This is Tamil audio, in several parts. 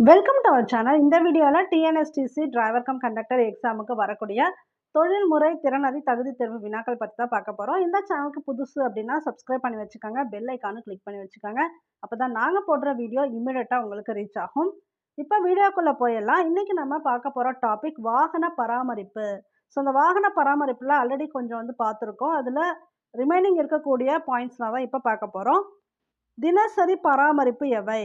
Welcome to our channel. இந்த வீடியோவில் டிஎன்எஸ்டிசி டிரைவர் கம் கண்டக்டர் எக்ஸாமுக்கு வரக்கூடிய தொழில்முறை திறனறி தகுதி தேர்வு வினாக்கள் பற்றி தான் பார்க்க போகிறோம். இந்த சேனலுக்கு புதுசு அப்படின்னா சப்ஸ்கிரைப் பண்ணி வச்சுக்கோங்க, பெல் ஐக்கானு கிளிக் பண்ணி வச்சுக்கோங்க. அப்போ தான் நாங்கள் போடுற வீடியோ இம்மிடியட்டாக உங்களுக்கு ரீச் ஆகும். இப்போ வீடியோக்குள்ளே போயிடலாம். இன்றைக்கி நம்ம பார்க்க போகிற டாபிக் வாகன பராமரிப்பு. ஸோ அந்த வாகன பராமரிப்பில் ஆல்ரெடி கொஞ்சம் பார்த்துருக்கோம். அதில் ரிமைனிங் இருக்கக்கூடிய பாயிண்ட்ஸ்லாம் தான் இப்போ பார்க்க போகிறோம். தினசரி பராமரிப்பு எவை?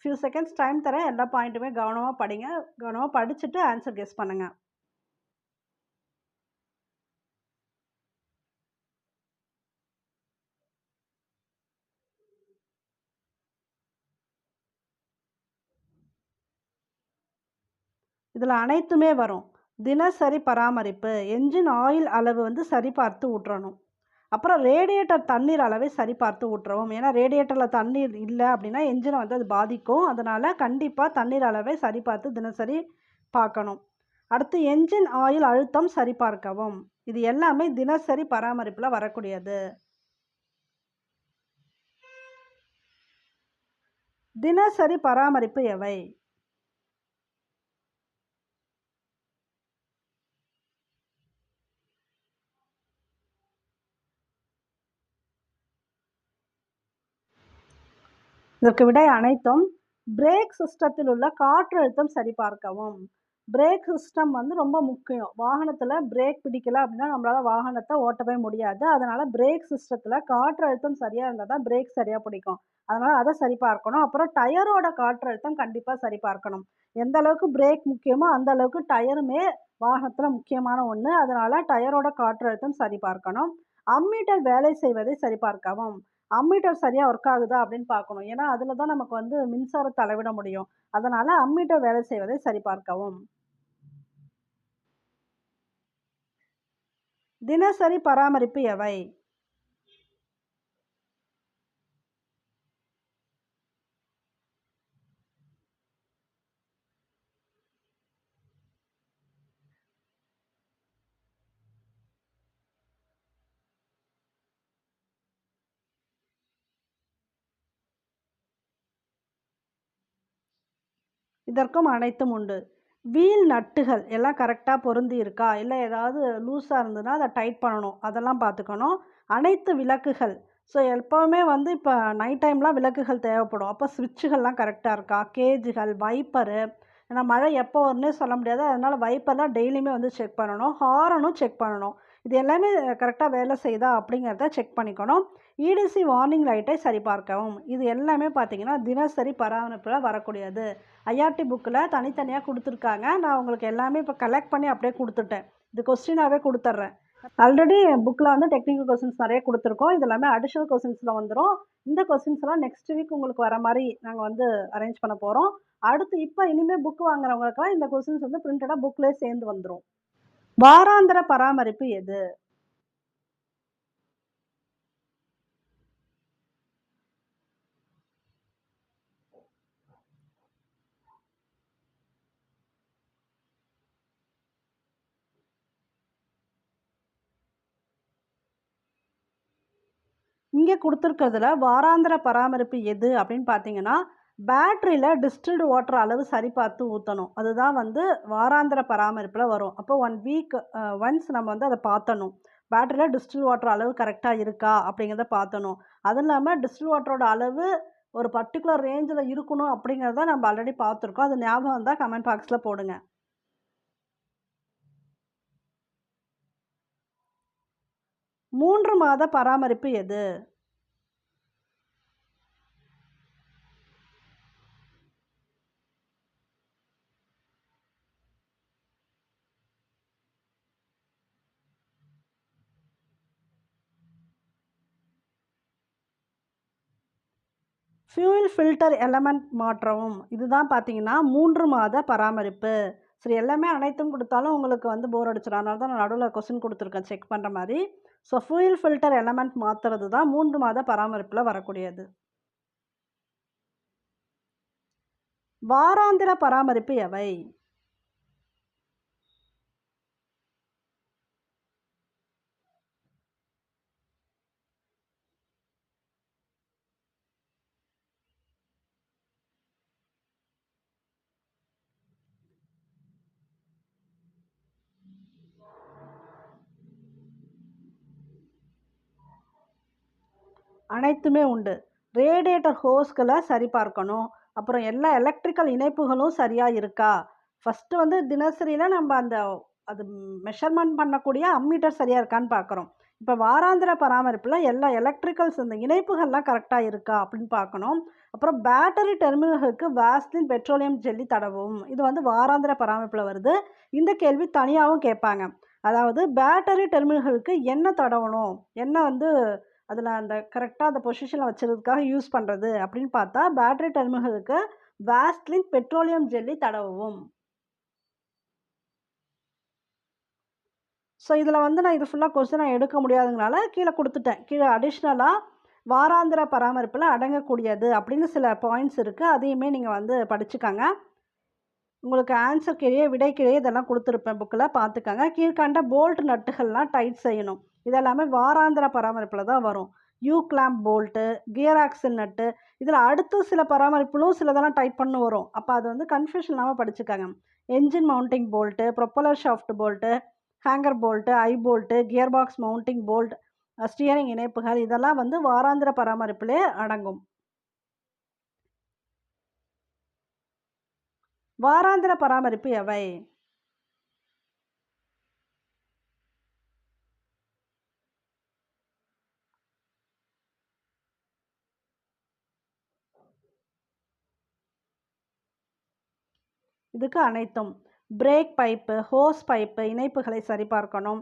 ஃபியூ செகண்ட்ஸ் டைம் தரேன். எல்லா பாயிண்ட்டுமே கவனமா படிங்க. கவனமா படிச்சுட்டு ஆன்சர் கெஸ் பண்ணுங்க. இதில் அனைத்துமே வரும். தினசரி பராமரிப்பு, என்ஜின் ஆயில் அளவு சரிபார்த்து ஊற்றணும். அப்புறம் ரேடியேட்டர் தண்ணீர் அளவை சரிபார்த்து ஊற்றவும். ஏன்னா ரேடியேட்டரில் தண்ணீர் இல்லை அப்படின்னா என்ஜினை அது பாதிக்கும். அதனால் கண்டிப்பாக தண்ணீர் அளவை சரிபார்த்து தினசரி பார்க்கணும். அடுத்து என்ஜின் ஆயில் அழுத்தம் சரிபார்க்கவும். இது எல்லாமே தினசரி பராமரிப்பில் வரக்கூடியது. தினசரி பராமரிப்பு எவை? இதற்கு விடை அனைத்தும் பிரேக் சிஸ்டத்தில் உள்ள காற்றழுத்தம் சரிபார்க்கவும். பிரேக் சிஸ்டம் ரொம்ப முக்கியம். வாகனத்தில் பிரேக் பிடிக்கல அப்படின்னா நம்மளால் வாகனத்தை ஓட்டவே முடியாது. அதனால் பிரேக் சிஸ்டத்தில் காற்றழுத்தம் சரியாக இருந்தால் தான் பிரேக் சரியாக பிடிக்கும். அதனால் அதை சரிபார்க்கணும். அப்புறம் டயரோட காற்றழுத்தம் கண்டிப்பாக சரிபார்க்கணும். எந்த அளவுக்கு பிரேக் முக்கியமோ அந்த அளவுக்கு டயருமே வாகனத்தில் முக்கியமான ஒன்று. அதனால் டயரோட காற்றழுத்தம் சரிபார்க்கணும். அம்மீட்டர் வேலை செய்வதை சரிபார்க்கவும். அம்மீட்டர் சரியாக ஒர்க் ஆகுதா அப்படின்னு பார்க்கணும். ஏன்னா அதில் தான் நமக்கு மின்சாரத்தை அளவிட முடியும். அதனால் அம்மீட்டர் வேலை செய்வதை சரிபார்க்கவும். தினசரி பராமரிப்பு எவை? இதற்கும் அனைத்தும் உண்டு. வீல் நட்டுகள் எல்லாம் கரெக்டாக பொருந்தி இருக்கா, இல்லை ஏதாவது லூஸாக இருந்ததுன்னா அதை டைட் பண்ணணும். அதெல்லாம் பார்த்துக்கணும். அனைத்து விளக்குகள், ஸோ எப்போவுமே இப்போ நைட் டைம்லாம் விளக்குகள் தேவைப்படும். அப்போ ஸ்விட்சுகள்லாம் கரெக்டாக இருக்கா, கேஜுகள், வைப்பரு, ஏன்னா மழை எப்போ வரும்னே சொல்ல முடியாது. அதனால் வைப்பர்லாம் டெய்லியுமே செக் பண்ணணும். ஹாரனும் செக் பண்ணணும். இது எல்லாமே கரெக்டாக வேலை செய்யுதா அப்படிங்கிறத செக் பண்ணிக்கணும். இடிசி வார்னிங் லைட்டை சரிபார்க்கவும். இது எல்லாமே பார்த்தீங்கன்னா தினசரி பராமரிப்பில் வரக்கூடியது. ஐஆர்டி புக்கில் தனித்தனியாக கொடுத்துருக்காங்க. நான் உங்களுக்கு எல்லாமே இப்போ கலெக்ட் பண்ணி அப்படியே கொடுத்துட்டேன். இது கொஸ்டினாகவே கொடுத்துட்றேன். ஆல்ரெடி புக்கில் டெக்னிக்கல் கொஸ்டின்ஸ் நிறைய கொடுத்துருக்கோம். இது எல்லாமே அடிஷ்னல் கொஸ்டின்ஸில் வந்துடும். இந்த கொஸ்டின்ஸ்லாம் நெக்ஸ்ட் வீக் உங்களுக்கு வர மாதிரி நாங்கள் அரேஞ்ச் பண்ண போகிறோம். அடுத்து இப்போ இனிமேல் புக் வாங்குறவங்களுக்குலாம் இந்த கொஸ்டின்ஸ் பிரிண்டடாக புக்லேயே சேர்ந்து வந்துடும். வாராந்திர பராமரிப்பு எது? இங்கே கொடுத்துருக்கிறதுல வாராந்திர பராமரிப்பு எது அப்படின்னு பார்த்தீங்கன்னா, பேட்டரியில் டிஸ்டில்டு வாட்டர் அளவு சரிபார்த்து ஊற்றணும். அதுதான் வாராந்திர பராமரிப்பில் வரும். அப்போ 1 வீக் ஒன்ஸ் நம்ம அதை பார்த்தணும். பேட்டரியில் டிஸ்டில் வாட்டர் அளவு கரெக்டாக இருக்கா அப்படிங்கிறத பார்த்தணும். அதுவும் இல்லாமல் டிஸ்டில் வாட்டரோட அளவு ஒரு பர்டிகுலர் ரேஞ்சில் இருக்கணும் அப்படிங்கிறத நம்ம ஆல்ரெடி பார்த்துருக்கோம். அது ஞாபகம் இருந்தால் கமெண்ட் பாக்ஸில் போடுங்க. 3 மாத பராமரிப்பு எது? ஃபியூல் ஃபில்டர் எலமெண்ட் மாற்றவும். இதுதான் பார்த்தீங்கன்னா 3 மாத பராமரிப்பு. சரி, எல்லாமே அனைத்தும் கொடுத்தாலும் உங்களுக்கு போர் அடிச்சிடும். அதனால தான் நான் நடுவில் கொஸ்டின் கொடுத்துருக்கேன் செக் பண்ணுற மாதிரி. ஸோ ஃபியூல் ஃபில்டர் எலமெண்ட் மாற்றுறது தான் 3 மாத பராமரிப்பில் வரக்கூடியது. வாராந்திர பராமரிப்பு எவை? அனைத்துமே உண்டு. ரேடியேட்டர் ஹோஸ்களை சரிபார்க்கணும். அப்புறம் எல்லா எலக்ட்ரிக்கல் இணைப்புகளும் சரியா இருக்கா? ஃபர்ஸ்ட்டு வந்து தினசரியில நம்ம அந்த அது மெஷர்மென்ட் பண்ணக்கூடிய அம்மீட்டர் சரியா இருக்கான்னு பார்க்குறோம். இப்ப வாராந்திர பராமரிப்புல எல்லா எலக்ட்ரிக்கல்ஸ் இந்த இணைப்புகள்லாம் கரெக்ட்டா இருக்கா? அப்படின்னு பார்க்கணும். அப்புறம் பேட்டரி டெர்மினல்களுக்கு வாஸ்லின் பெட்ரோலியம் ஜெல்லி தடவும். இது வந்து வாராந்திர பராமரிப்புல வருது. இந்த கேள்வி தனியாவும் கேட்பாங்க. அதாவது பேட்டரி டெர்மினல்களுக்கு என்ன தடவணும்? என்ன வந்து அதில அந்த கரெக்ட்டா அந்த பொசிஷன்ல வச்சுறதுக்காக யூஸ் பண்றது அப்படின்னு பார்த்தா, பேட்டரி டெர்மினல்களுக்கு வாஸ்லின் பெட்ரோலியம் ஜெல்லி தடவவும். ஸோ இதில வந்து நான் இது ஃபுல்லா கொஸ்டினா எடுக்க முடியாததுனால கீழ குடுத்துட்டேன். கீழ அடிஷ்னலா வாராந்திர பராமரிப்புல அடங்கக்கூடியது அப்படின்னு சில பாயிண்ட்ஸ் இருக்கு. அதையுமே நீங்க வந்து படிச்சுக்கங்க. உங்களுக்கு ஆன்சர் கீழயே, விடை கீழயே இதெல்லாம் குடுத்துருப்பேன் புக்ல பார்த்துக்கங்க. கீழ்க்கண்ட போல்ட் நட்டுகள்லாம் டைட் செய்யணும். இதெல்லாமே வாராந்திர பராமரிப்புல தான் வரும். You clamp bolt, gear axial நட்டு, இதில அடுத்து சில பராமரிப்புலும் சிலதெல்லாம் டைட் பண்ண வரும். அப்ப அது வந்து கன்ஃப்யூஷன் இல்லாம படிச்சுக்கங்க. Engine mounting bolt, propeller shaft bolt, hanger bolt, eye bolt, gear box mounting bolt, steering இணைப்புகள் இதெல்லாம் வந்து வாராந்திர பராமரிப்பிலே அடங்கும். வாராந்திர பராமரிப்பு எவை? இதுக்கு அனைத்தும். பிரேக் பைப்பு, ஹோஸ் பைப்பு இணைப்புகளை சரிபார்க்கணும்.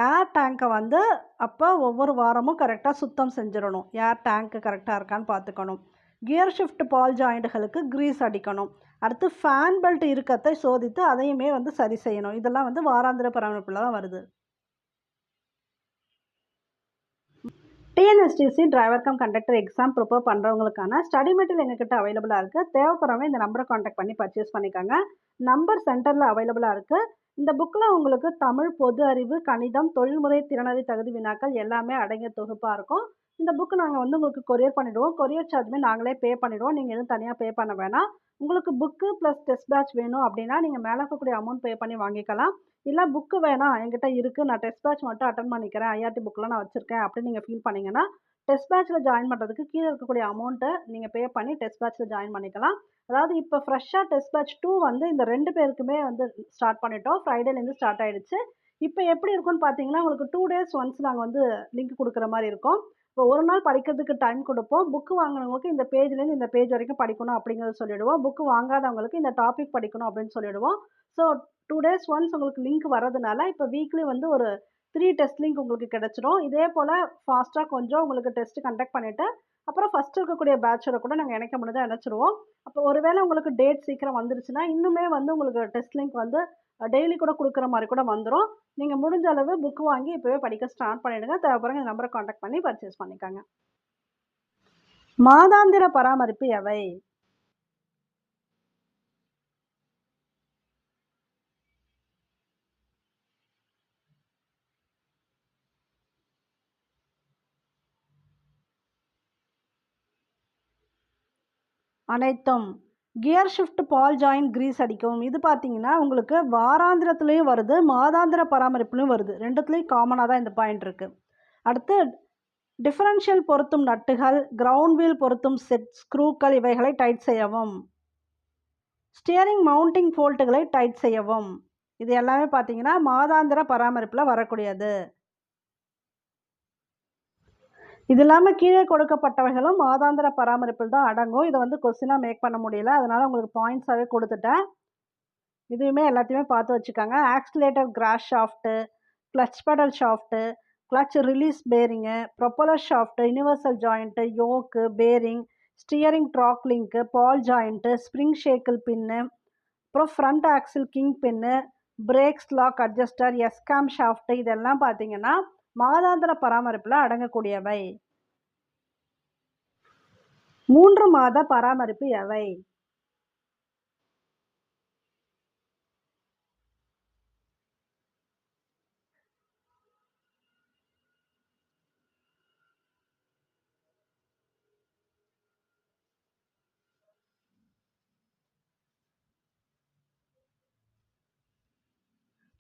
ஏர் டேங்க்க வந்து அப்போ ஒவ்வொரு வாரமும் கரெக்ட்டா சுத்தம் செஞ்சிரணும். ஏர் டேங்க் கரெக்ட்டா இருக்கான்னு பார்த்துக்கணும். கியர் ஷிஃப்ட் பால் ஜாயிண்ட்களுக்கு கிரீஸ் அடிக்கணும். அடுத்து ஃபேன் பெல்ட் இறுக்கத்தை சோதித்து அதையுமே வந்து சரி செய்யணும். இதெல்லாம் வந்து வாராந்திர பராமரிப்புல தான் வருது. TNSTC driver cum conductor exam prepare பண்ணுறவங்களுக்கான ஸ்டடி மெட்டீரியல் எங்ககிட்ட அவைலபிளாக இருக்குது. தேவைப்படுறவங்க இந்த நம்பரை காண்டாக்ட் பண்ணி பர்ச்சேஸ் பண்ணிக்கோங்க. நம்பர் சென்டரில் அவைலபிளாக இருக்குது. இந்த புக்கில் உங்களுக்கு தமிழ், பொது அறிவு, கணிதம், தொழில்முறை திறனறி தகுதி வினாக்கள் எல்லாமே அடங்கிய தொகுப்பாக இருக்கும். இந்த புக்கு நாங்கள் வந்து உங்களுக்கு கொரியர் பண்ணிவிடுவோம். கொரியர் சார்ஜுமே நாங்களே பே பண்ணிவிடுவோம். நீங்கள் எதுவும் தனியாக பே பண்ண வேணாம். உங்களுக்கு புக்கு ப்ளஸ் டெஸ்ட் பேட்ச் வேணும் அப்படின்னா நீங்கள் மேலே இருக்கக்கூடிய அமௌண்ட் பே பண்ணி வாங்கிக்கலாம். இல்ல புக்கு வேணாம் என்கிட்ட இருக்கு. நான் டெஸ்ட் பேட்ச் மட்டும் அட்டெண்ட் பண்ணிக்கிறேன். ஐஆர்டி புக்லாம் நான் வச்சிருக்கேன் அப்படின்னு நீங்க ஃபீல் பண்ணீங்கன்னா, டெஸ்ட் பேட்ச்ல ஜாயின் பண்றதுக்கு கீழ இருக்கக்கூடிய அமௌண்ட்ட நீங்க பே பண்ணி டெஸ்ட் பேட்ச்ல ஜாயின் பண்ணிக்கலாம். அதாவது இப்ப ஃப்ரெஷ்ஷா டெஸ்ட் பேட்ச் 2 வந்து இந்த 2 பேருக்குமே வந்து ஸ்டார்ட் பண்ணிட்டோம். ஃப்ரைடேலேருந்து ஸ்டார்ட் ஆயிடுச்சு. இப்ப எப்படி இருக்கும்னு பார்த்தீங்கன்னா, உங்களுக்கு 2 டேஸ் ஒன்ஸ் நாங்க வந்து லிங்க் குடுக்குற மாரி இருக்கும். இப்போ ஒரு நாள் படிக்கிறதுக்கு டைம் குடுப்போம். புக் வாங்குனவங்களுக்கு இந்த பேஜ்லேருந்து இந்த பேஜ் வரைக்கும் படிக்கணும் அப்படிங்கிறத சொல்லிடுவோம். புக் வாங்காதவங்களுக்கு இந்த டாபிக் படிக்கணும் அப்படின்னு சொல்லிடுவோம். ஸோ 2 டேஸ் ஒன்ஸ் உங்களுக்கு லிங்க் வரதுனால, இப்ப வீக்லி வந்து ஒரு 3 டெஸ்ட் லிங்க் உங்களுக்கு கிடைச்சிரும். இதே போல ஃபாஸ்ட்டா கொஞ்சம் உங்களுக்கு டெஸ்ட் கண்டக்ட் பண்ணிட்டு, அப்புறம் ஃபர்ஸ்ட் இருக்கக்கூடிய பேட்ச்சோட கூட நாங்க இணைக்க முடிஞ்சா இணைச்சிருவோம். அப்போ ஒருவேளை உங்களுக்கு டேட் சீக்கிரம் வந்துருச்சுன்னா, இன்னுமே வந்து உங்களுக்கு டெஸ்ட் லிங்க் வந்து டெய்லி கூட குடுக்குற மாரி கூட வந்துரும். நீங்க முடிஞ்ச அளவு புக் வாங்கி இப்பவே படிக்க ஸ்டார்ட் பண்ணிடுங்க. தேவைப்படுறவங்க இந்த நம்பர கான்டாக்ட் பண்ணி பர்ச்சேஸ் பண்ணிக்கங்க. மாதாந்திர பராமரிப்பு எவை? அனைத்தும். Gear shift ball joint grease அடிக்கவும். இது பார்த்தீங்கன்னா, உங்களுக்கு வாராந்திரத்திலயும் வருது, மாதாந்திர பராமரிப்புலயும் வருது. 2த்துலயும் காமனா தான் இந்த பாயிண்ட் இருக்கு. அடுத்து டிஃபரன்ஷியல் பொருத்தும் நட்டுகள், கிரவுண்ட் வீல் பொருத்தும் செட் ஸ்க்ரூக்கள் இவைகளை டைட் செய்யவும். ஸ்டியரிங் மவுண்டிங் போல்ட்டுகளை டைட் செய்யவும். இது எல்லாமே பார்த்தீங்கன்னா, மாதாந்திர பராமரிப்புல வரக்கூடியது. இது இல்லாம கீழே கொடுக்கப்பட்டவைகளும் மாதாந்திர பராமரிப்பில் தான் அடங்கும். இத வந்து கொஸ்டினா மேக் பண்ண முடியல. அதனால உங்களுக்கு பாயிண்ட்ஸாவே குடுத்துட்டேன். இதுவுமே எல்லாத்தையுமே பார்த்து வச்சுக்கங்க. Accelerator cross shaft, clutch pedal shaft, clutch release bearing, propeller shaft, universal joint, yoke, bearing, steering track link, ball joint, spring shackle pin, அப்புறம் front axle king pin, brakes lock adjuster, S cam shaft இதெல்லாம் பார்த்தீங்கன்னா, மாதாந்திர பராமரிப்புல அடங்கக்கூடியவை. 3 மாத பராமரிப்பு எவை?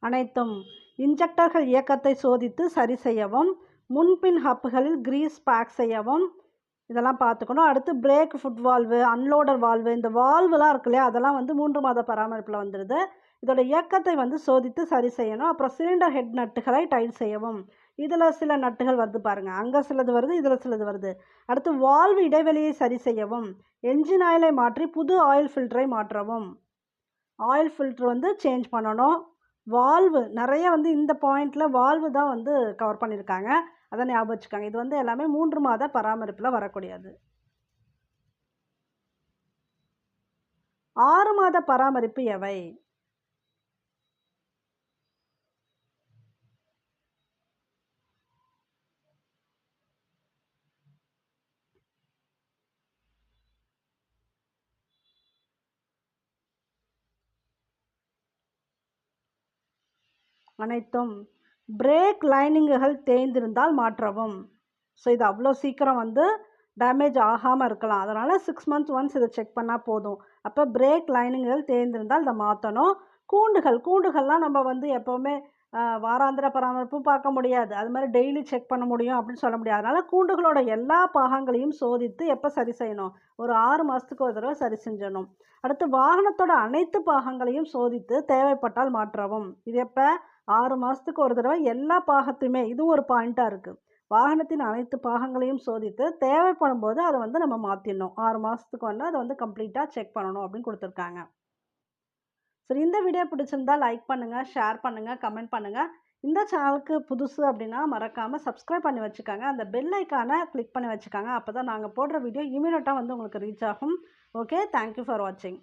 அனைத்தும். இன்ஜெக்டர்கள் இயக்கத்தை சோதித்து சரி செய்யவும், முன்பின் ஹப்புகளில் கிரீஸ் பேக் செய்யவும், இதெல்லாம் பார்த்துக்கணும். அடுத்து break food valve, unloader valve, இந்த வால்வுலாம் இருக்கு இல்லையா, அதெல்லாம் வந்து 3 மாத பராமரிப்பில் வந்துடுது. இதோட இயக்கத்தை வந்து சோதித்து சரி செய்யணும். அப்புறம் சிலிண்டர் ஹெட் நட்டுகளை டைட் செய்யவும். இதில் சில நட்டுகள் வருது பாருங்கள், அங்கே சிலது வருது, இதில் சிலது வருது. அடுத்து வால்வு இடைவெளியை சரி செய்யவும். என்ஜின் ஆயிலை மாற்றி புது ஆயில் ஃபில்டரை மாற்றவும். ஆயில் ஃபில்ட்ரு வந்து சேஞ்ச் பண்ணணும். வால்வு நிறைய வந்து இந்த பாயிண்டில் வால்வு தான் வந்து கவர் பண்ணியிருக்காங்க. அதை ஞாபகம் வச்சுக்கோங்க. இது வந்து எல்லாமே 3 மாத பராமரிப்பில் வரக்கூடியது. 6 மாத பராமரிப்பு எவை? அனைத்தும். பிரேக் லைனிங்குகள் தேய்ந்திருந்தால் மாற்றவும். ஸோ இது அவ்வளோ சீக்கிரம் வந்து டேமேஜ் ஆகாமல் இருக்கலாம். அதனால் 6 மந்த்ஸ் ஒன்ஸ் இதை செக் பண்ணால் போதும். அப்போ பிரேக் லைனிங்குகள் தேய்ந்திருந்தால் இதை மாற்றணும். கூண்டுகள்லாம் நம்ம வந்து எப்போவுமே வாராந்திர பராமரிப்பும் பார்க்க முடியாது. அது மாதிரி டெய்லி செக் பண்ண முடியும் அப்படின்னு சொல்ல முடியாது. அதனால் கூண்டுகளோட எல்லா பாகங்களையும் சோதித்து எப்போ சரி செய்யணும்? ஒரு 6 மாதத்துக்கு ஒரு தடவை சரி செஞ்சிடணும். அடுத்து வாகனத்தோட அனைத்து பாகங்களையும் சோதித்து தேவைப்பட்டால் மாற்றவும். இது எப்போ? 6 மாதத்துக்கு ஒரு தடவை எல்லா பாகத்தையுமே. இதுவும் ஒரு பாயிண்ட்டாக இருக்குது. வாகனத்தின் அனைத்து பாகங்களையும் சோதித்து தேவைப்படும் போது அதை வந்து நம்ம மாற்றிடணும். 6 மாதத்துக்கு வந்து அதை வந்து கம்ப்ளீட்டாக செக் பண்ணணும் அப்படின்னு கொடுத்துருக்காங்க. சரி, இந்த வீடியோ பிடிச்சிருந்தா லைக் பண்ணுங்கள், ஷேர் பண்ணுங்கள், கமெண்ட் பண்ணுங்கள். இந்த சேனலுக்கு புதுசு அப்படின்னா மறக்காமல் சப்ஸ்கிரைப் பண்ணி வச்சுக்கோங்க. அந்த பெல் ஐக்கானை கிளிக் பண்ணி வச்சுக்கோங்க. அப்போ தான் நாங்கள் போடுற வீடியோ இமீடியட்டாக வந்து உங்களுக்கு ரீச் ஆகும். ஓகே, தேங்க்யூ ஃபார் வாட்சிங்.